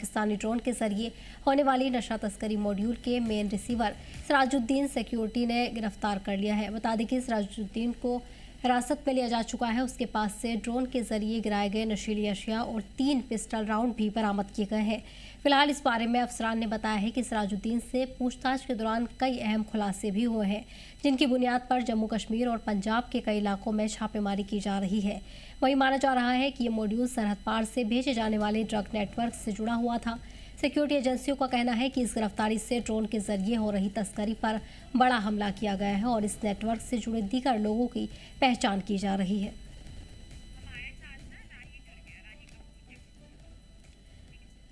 Pakistani drone के जरिए होने वाली नशा तस्करी मॉड्यूल के मेन रिसीवर सिराजुद्दीन सिक्योरिटी ने गिरफ्तार कर लिया है। बता दें कि सिराजुद्दीन को हिरासत में लिया जा चुका है। उसके पास से ड्रोन के जरिए गिराए गए नशीली अशिया और 3 पिस्टल राउंड भी बरामद किए गए हैं। फिलहाल इस बारे में अफसरान ने बताया है कि सिराजुद्दीन से पूछताछ के दौरान कई अहम खुलासे भी हुए हैं, जिनकी बुनियाद पर जम्मू कश्मीर और पंजाब के कई इलाकों में छापेमारी की जा रही है। वहीं माना जा रहा है कि ये मॉड्यूल सरहद पार से भेजे जाने वाले ड्रग नेटवर्क से जुड़ा हुआ था। सिक्योरिटी एजेंसियों का कहना है कि इस गिरफ्तारी से ड्रोन के जरिए हो रही तस्करी पर बड़ा हमला किया गया है और इस नेटवर्क से जुड़े दीगर लोगों की पहचान की जा रही है।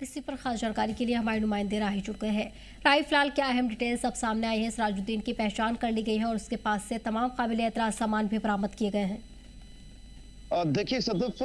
इसी पर खास जानकारी के लिए हमारे नुमाइंदे राही जुड़ गए हैं। राही, फिलहाल क्या अहम डिटेल्स अब सामने आई है? सिराजुद्दीन की पहचान कर ली गई है और उसके पास से तमाम काबिल एतराज सामान भी बरामद किए गए हैं। देखिए सदफ,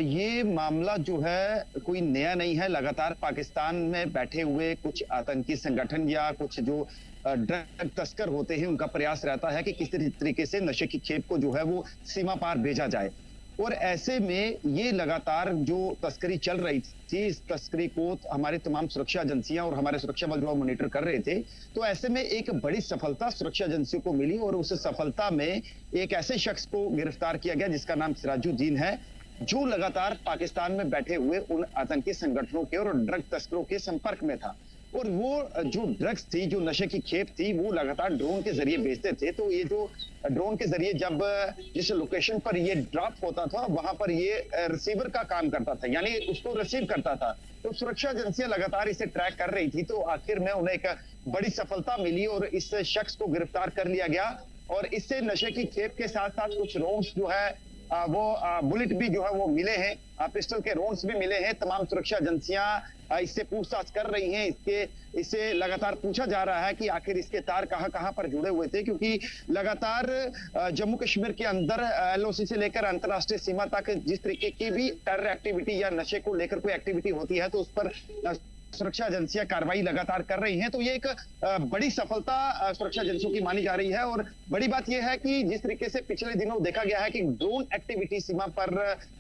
ये मामला जो है कोई नया नहीं है। लगातार पाकिस्तान में बैठे हुए कुछ आतंकी संगठन या कुछ जो ड्रग तस्कर होते हैं, उनका प्रयास रहता है कि किसी तरीके से नशे की खेप को जो है वो सीमा पार भेजा जाए। और ऐसे में ये लगातार जो तस्करी चल रही थी, इस तस्करी को हमारे तमाम सुरक्षा एजेंसियां और हमारे सुरक्षा बल जो मॉनिटर कर रहे थे। तो ऐसे में एक बड़ी सफलता सुरक्षा एजेंसियों को मिली और उस सफलता में एक ऐसे शख्स को गिरफ्तार किया गया जिसका नाम सिराजुद्दीन है, जो लगातार पाकिस्तान में बैठे हुए उन आतंकी संगठनों के और ड्रग तस्करों के संपर्क में था। और वो जो ड्रग्स थी, जो नशे की खेप थी, वो लगातार ड्रोन के जरिए भेजते थे। तो ये जो ड्रोन के जरिए जब जिस लोकेशन पर ये ड्रॉप होता था, वहां पर ये रिसीवर का काम करता था, यानी उसको रिसीव करता था। तो सुरक्षा एजेंसियां लगातार इसे ट्रैक कर रही थी। तो आखिर में उन्हें एक बड़ी सफलता मिली और इस शख्स को गिरफ्तार कर लिया गया। और इससे नशे की खेप के साथ साथ कुछ रोड्स जो है वो बुलेट भी जो है वो मिले हैं, पिस्टल के रोड्स भी मिले हैं। तमाम सुरक्षा एजेंसियां इससे पूछताछ कर रही हैं। इससे लगातार पूछा जा रहा है कि आखिर इसके तार कहां पर जुड़े हुए थे, क्योंकि लगातार जम्मू कश्मीर के अंदर एलओसी से लेकर अंतर्राष्ट्रीय सीमा तक जिस तरीके की भी टेरर एक्टिविटी या नशे को लेकर कोई एक्टिविटी होती है, तो उस पर सुरक्षा एजेंसियां कार्रवाई लगातार कर रही हैं। तो ये एक बड़ी सफलता सुरक्षा एजेंसियों की मानी जा रही है। और बड़ी बात यह है कि जिस तरीके से पिछले दिनों देखा गया है कि ड्रोन एक्टिविटी सीमा पर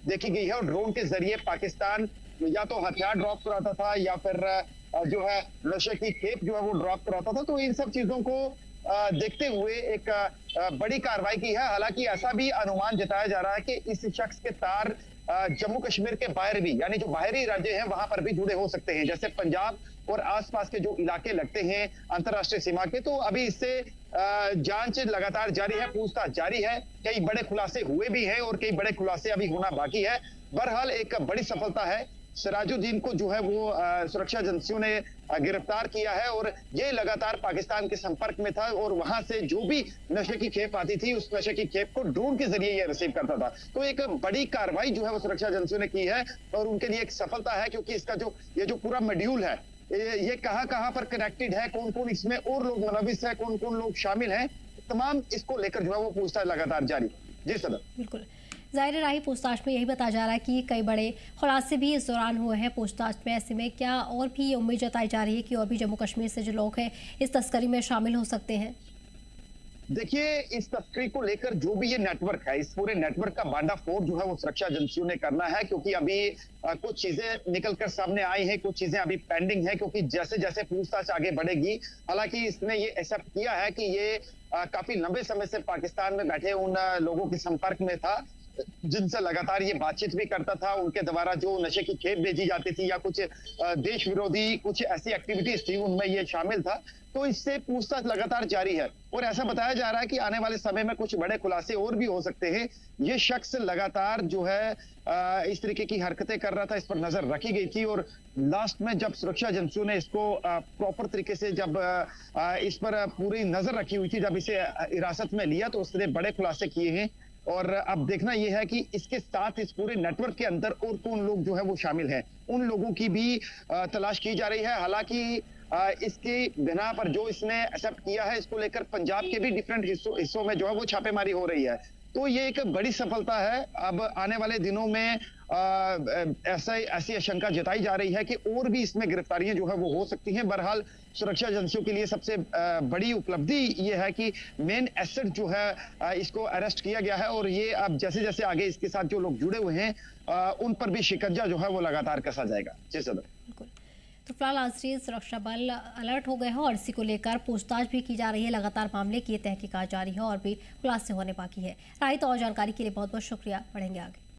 देखी गई है और ड्रोन के जरिए पाकिस्तान या तो हथियार ड्रॉप कराता था या फिर जो है नशे की खेप जो है वो ड्रॉप कराता था। तो इन सब चीजों को देखते हुए एक बड़ी कार्रवाई की है। हालांकि ऐसा भी अनुमान जताया जा रहा है कि इस शख्स के तार जम्मू कश्मीर के बाहर भी, यानी जो बाहरी राज्य हैं वहां पर भी जुड़े हो सकते हैं, जैसे पंजाब और आसपास के जो इलाके लगते हैं अंतर्राष्ट्रीय सीमा के। तो अभी इससे जांच लगातार जारी है, पूछताछ जारी है। कई बड़े खुलासे हुए भी हैं और कई बड़े खुलासे अभी होना बाकी है। बहरहाल एक बड़ी सफलता है। सिराजुद्दीन को जो है वो सुरक्षा एजेंसियों ने गिरफ्तार किया है और ये लगातार पाकिस्तान के संपर्क में था और वहां से जो भी नशे की खेप आती थी, उस नशे की खेप को ड्रोन के जरिए ये रिसीव करता था। तो एक बड़ी कार्रवाई जो है वो सुरक्षा एजेंसियों ने की है और उनके लिए एक सफलता है, क्योंकि इसका ये जो पूरा मॉड्यूल है, ये कहां पर कनेक्टेड है, कौन कौन इसमें और लोग मुलविस है, कौन कौन लोग शामिल हैं, तमाम इसको लेकर जो है वो पूछताछ लगातार जारी। जी सदर। बिल्कुल, ज़ाहिर राही पूछताछ में यही बताया जा रहा है कि कई बड़े खुलासे भी इस दौरान हुए हैं पूछताछ में। ऐसे में क्या और भी ये उम्मीद जताई जा रही है कि और भी जम्मू कश्मीर से जो लोग हैं इस तस्करी में शामिल हो सकते हैं? देखिए, इस तस्करी को लेकर जो भी ये नेटवर्क है, इस पूरे नेटवर्क का बांडाफोड़ जो है वो सुरक्षा एजेंसियों ने करना है, क्योंकि अभी कुछ चीजें निकलकर सामने आई हैं, कुछ चीजें अभी पेंडिंग है, क्योंकि जैसे जैसे पूछताछ आगे बढ़ेगी। हालांकि इसने ये ऐसा किया है कि ये काफी लंबे समय से पाकिस्तान में बैठे उन लोगों के संपर्क में था जिनसे लगातार ये बातचीत भी करता था। उनके द्वारा जो नशे की खेप भेजी जाती थी या कुछ देश विरोधी कुछ ऐसी एक्टिविटीज थी, उनमें ये शामिल था। तो इससे पूछताछ लगातार जारी है और ऐसा बताया जा रहा है कि आने वाले समय में कुछ बड़े खुलासे और भी हो सकते हैं। ये शख्स लगातार जो है इस तरीके की हरकतें कर रहा था, इस पर नजर रखी गई थी और लास्ट में जब सुरक्षा एजेंसियों ने इसको प्रॉपर तरीके से जब इस पर पूरी नजर रखी हुई थी, जब इसे हिरासत में लिया, तो उसने बड़े खुलासे किए हैं। और अब देखना यह है कि इसके साथ इस पूरे नेटवर्क के अंदर और कौन लोग जो है वो शामिल हैं, उन लोगों की भी तलाश की जा रही है। हालांकि इसकी बिना पर जो इसने एक्सेप्ट किया है, इसको लेकर पंजाब के भी डिफरेंट हिस्सों में जो है वो छापेमारी हो रही है। तो ये एक बड़ी सफलता है। अब आने वाले दिनों में ऐसी आशंका जताई जा रही है कि और भी इसमें गिरफ्तारियां जो है वो हो सकती हैं। बहरहाल सुरक्षा एजेंसियों के लिए सबसे बड़ी उपलब्धि ये है कि मेन एसेट जो है इसको अरेस्ट किया गया है और ये अब जैसे जैसे आगे इसके साथ जो लोग जुड़े हुए हैं उन पर भी शिकंजा जो है वो लगातार कसा जाएगा। जी सदर। तो फिलहाल राष्ट्रीय सुरक्षा बल अलर्ट हो गए हैं और इसी को लेकर पूछताछ भी की जा रही है। लगातार मामले की तहकीकात जारी है और भी खुलासे होने बाकी है। राहित और जानकारी के लिए बहुत बहुत शुक्रिया। बढ़ेंगे आगे।